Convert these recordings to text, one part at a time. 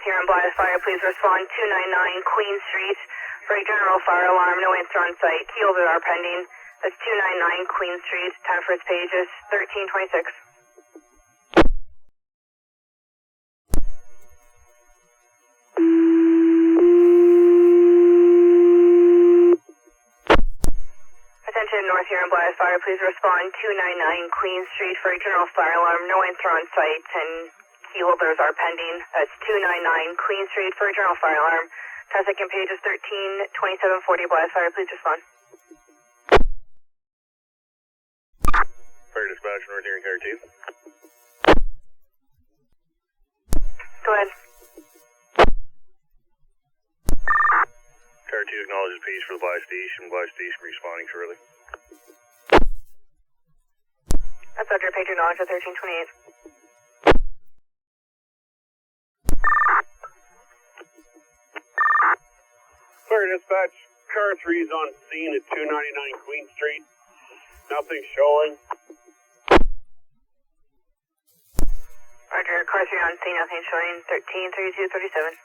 Huron and Blyth Fire, please respond 299 Queen Street for a general fire alarm. No answer on site. Key holders are pending. That's 299 Queen Street. Time for its page is 1326. Attention, North Huron and Blyth Fire, please respond 299 Queen Street for a general fire alarm. No answer on site, and key holders are pending. That's 299 Queen Street for a general fire alarm. Time second page is 132740. Blyth Fire, please respond. Fire dispatch, North Huron, Car 2. Go ahead. Car 2 acknowledges page for the Blyth Station. Blyth Station responding shortly. That's Roger, page acknowledged at 1328. Fire dispatch, Car 3 is on scene at 299 Queen Street. Nothing showing. Roger, car 3 on scene, nothing showing. 133237.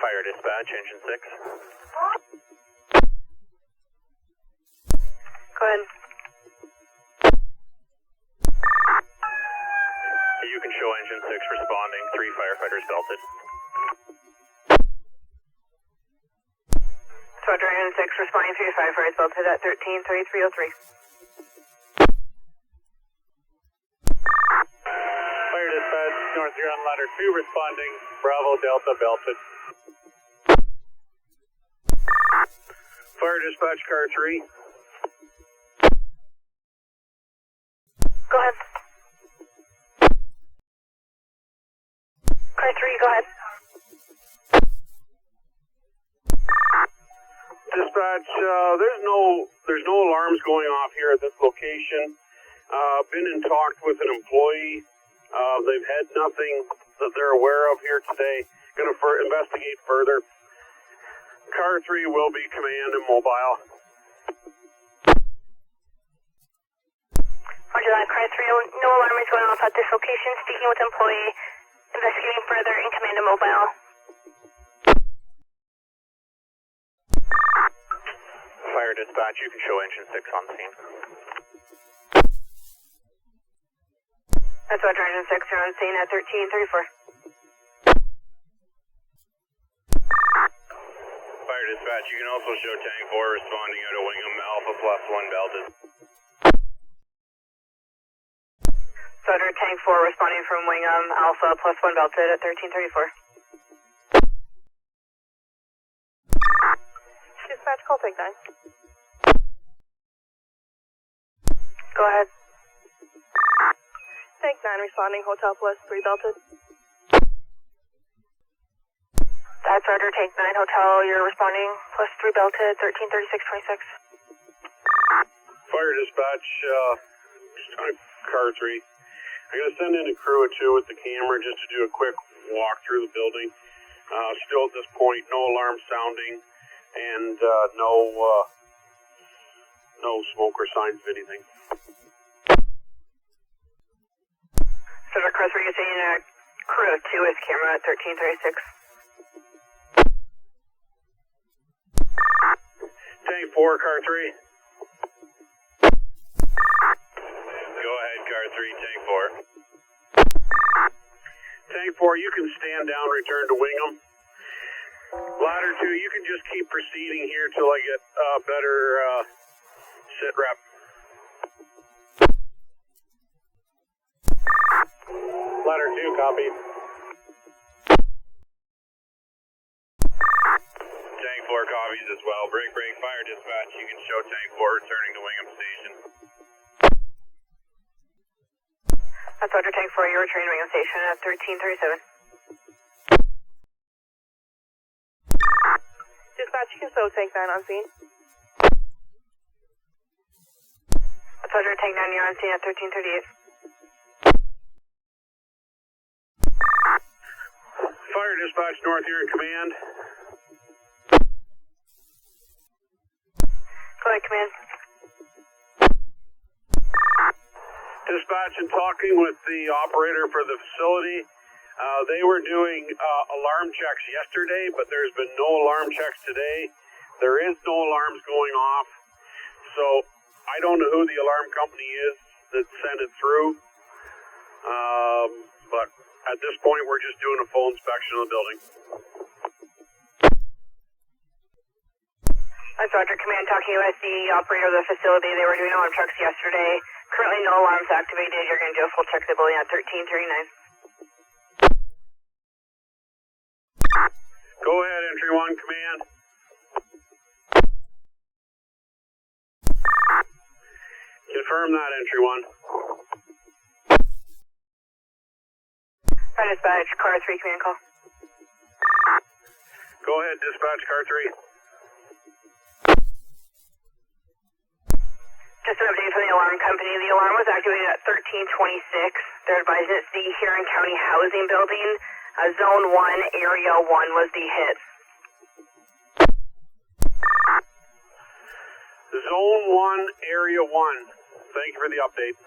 Fire dispatch, engine 6. Go ahead. You can show engine 6 responding. 3 firefighters belted. Roger, engine 6 responding 3 firefighters belted at 133303. Fire dispatch, North Huron ladder 2 responding. Bravo Delta belted. Fire dispatch, car 3. Go ahead. Car 3, go ahead. Dispatch, there's no alarms going off here at this location. Been in talk with an employee. They've had nothing that they're aware of here today. Going to investigate further. Car 3 will be command and mobile. Roger that, car 3, no alarm is going off at this location. Speaking with employee, investigating further in command and mobile. Fire dispatch, you can show engine 6 on scene. That's Roger, engine 6, you're on scene at 1334. Fire dispatch, you can also show tank 4 responding out of Wingham Alpha +1 belted. Roger, tank 4 responding from Wingham Alpha +1 belted at 1334. Dispatch, call take 9. Go ahead. Tank 9 responding, hotel +3 belted. That's Roger, tank 9, hotel, you're responding, +3 belted, 133626. Fire dispatch, car 3. I'm going to send in a crew of 2 with the camera just to do a quick walk through the building. Still at this point, no alarm sounding and no smoke or signs of anything. So the car 3 is saying a crew of 2 with camera at 1336. Tank 4, car 3. Go ahead, car 3, tank 4. Tank 4, you can stand down, return to Wingham. Ladder 2, you can just keep proceeding here till I get a better sit rep. Ladder 2, copy. Tank 4 copies as well. Break, fire dispatch. You can show tank 4 returning to Wingham Station. That's Roger, tank 4, you're returning to Wingham Station at 1337. Dispatch, you can show tank 9 on scene. That's Roger, tank 9, you're on scene at 1338. Fire dispatch, North Huron command. Go ahead, command. Dispatch, in talking with the operator for the facility, they were doing alarm checks yesterday, but there's been no alarm checks today. There is no alarms going off. So I don't know who the alarm company is that sent it through. But at this point, we're just doing a full inspection of the building. That's Roger. Command talking with the operator of the facility. They were doing alarm checks yesterday. Currently no alarms activated. You're going to do a full check of the building at 1339. Go ahead, Entry 1, Command. Confirm that, Entry 1. Dispatch, car 3, command call. Go ahead, dispatch, car 3. Just an update from the alarm company. The alarm was activated at 1326. They're advising it's the Huron County Housing Building. Zone 1, Area 1 was the hit. Zone 1, Area 1. Thank you for the update.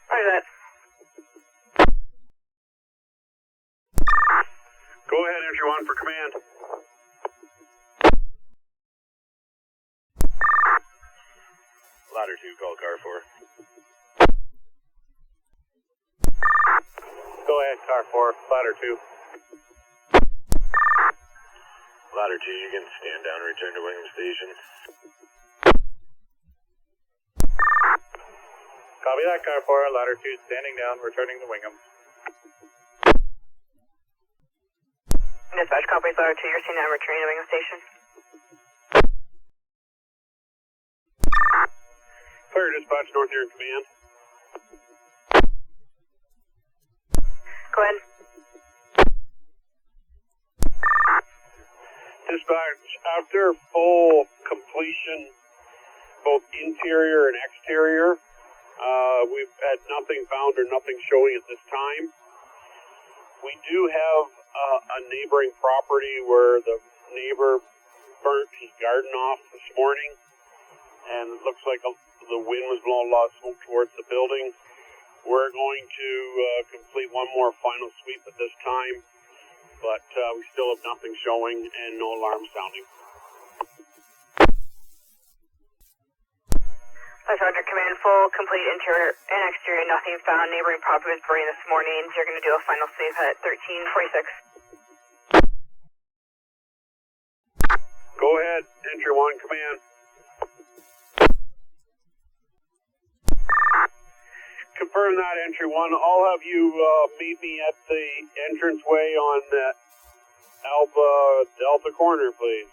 Roger that. Go ahead, Entry 1 for command. Ladder 2, call car 4. Go ahead, car 4, ladder 2. Ladder 2, you can stand down and return to Wingham Station. Copy that, car 4, ladder 2, standing down, returning to Wingham. Dispatch, copies ladder 2. You're seen now returning to Wingham Station. Fire dispatch, North Huron Command. Go ahead. Dispatch, after full completion, both interior and exterior, we've had nothing found or nothing showing at this time. We do have a neighboring property where the neighbor burnt his garden off this morning, and it looks like the wind was blowing a lot of smoke towards the building. We're going to complete one more final sweep at this time, but we still have nothing showing and no alarm sounding. That's Roger. Command, full, complete interior and exterior, nothing found. Neighboring property was burned this morning. You're going to do a final sweep at 1346. Go ahead, Entry 1, command. Confirm that, Entry 1. I'll have you meet me at the entranceway on Delta corner, please.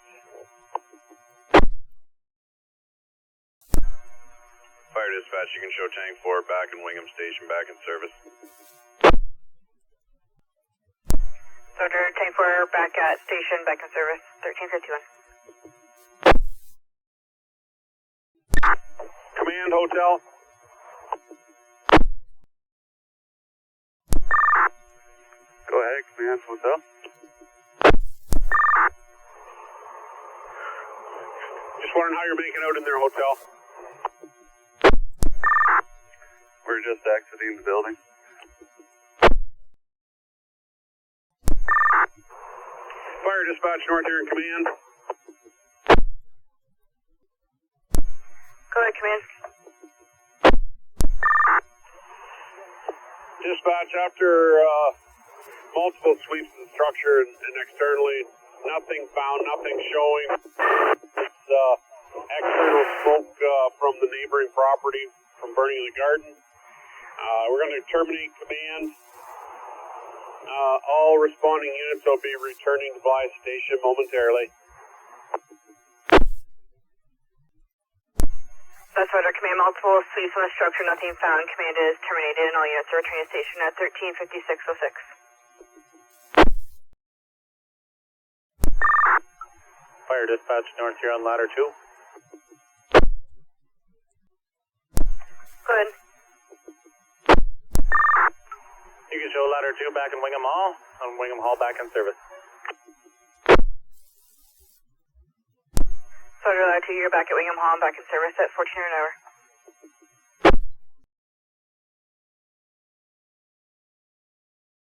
Fire dispatch, you can show Tank 4 back in Wingham Station, back in service. Roger, Tank 4 back at station, back in service, 1351. Command, hotel. Go ahead, command, hotel. Just wondering how you're making out in their hotel. We're just exiting the building. Fire dispatch, North Huron Command. Go ahead, command. Dispatch, after multiple sweeps of the structure and externally, nothing found, nothing showing. It's external smoke from the neighboring property from burning the garden. We're going to terminate command. All responding units will be returning to Blyth Station momentarily. That's Roger. Command, multiple sweeps on the structure, nothing found. Command is terminated and all units are returning to station at 135606. Fire dispatch, North Huron, ladder 2. Go ahead. You can show ladder 2 back in Wingham Hall, and Wingham Hall back in service. Roger that 2, you're back at Wingham Hall, back in service at 14 an hour.